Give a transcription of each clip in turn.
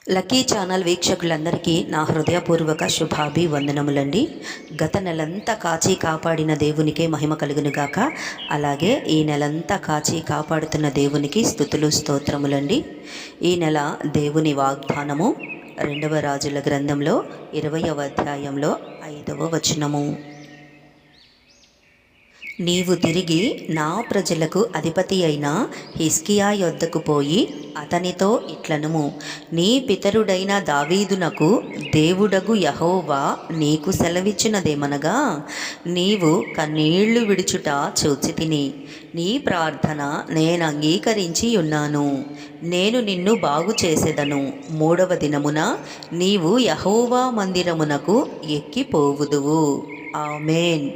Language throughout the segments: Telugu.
లక్కీ ఛానల్ వీక్షకులందరికీ నా హృదయపూర్వక శుభాభివందనములండి. గత నెలంతా కాచి కాపాడిన దేవునికే మహిమ కలుగునుగాక. అలాగే ఈ నెలంతా కాచి కాపాడుతున్న దేవునికి స్తుతులు స్తోత్రములండి. ఈ నెల దేవుని వాగ్దానము 2వ రాజుల గ్రంథంలో 20వ అధ్యాయంలో 5వ వచనము. నీవు తిరిగి నా ప్రజలకు అధిపతి అయిన హిజ్కియా యొద్దకు పోయి అతనితో ఇట్లనుము, నీ పితరుడైన దావీదునకు దేవుడగు యెహోవా నీకు సెలవిచ్చినదేమనగా, నీవు కన్నీళ్లు విడుచుట చూచితిని, నీ ప్రార్థన నేను అంగీకరించి ఉన్నాను, నేను నిన్ను బాగు చేసేదను. 3వ దినమున నీవు యెహోవా మందిరమునకు ఎక్కిపోవుదువు. ఆమేన్.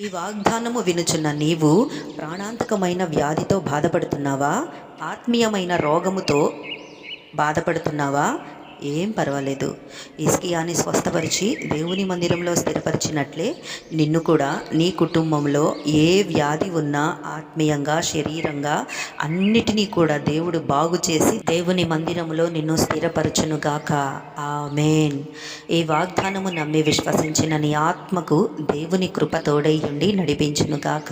ఈ వాగ్దానము వినుచున్న నీవు ప్రాణాంతకమైన వ్యాధితో బాధపడుతున్నావా? ఆత్మీయమైన రోగముతో బాధపడుతున్నావా? ఏం పర్వాలేదు. హిజ్కియాని స్వస్థపరిచి దేవుని మందిరంలో స్థిరపరిచినట్లే నిన్ను కూడా నీ కుటుంబంలో ఏ వ్యాధి ఉన్నా ఆత్మీయంగా శరీరంగా అన్నిటినీ కూడా దేవుడు బాగు చేసి దేవుని మందిరంలో నిన్ను స్థిరపరచునుగాక. ఆమేన్. ఈ వాగ్దానము నమ్మి విశ్వసించిన నీ ఆత్మకు దేవుని కృప తోడై ఉండి నడిపించునుగాక.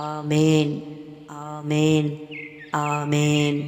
ఆమేన్. ఆమేన్. ఆమేన్.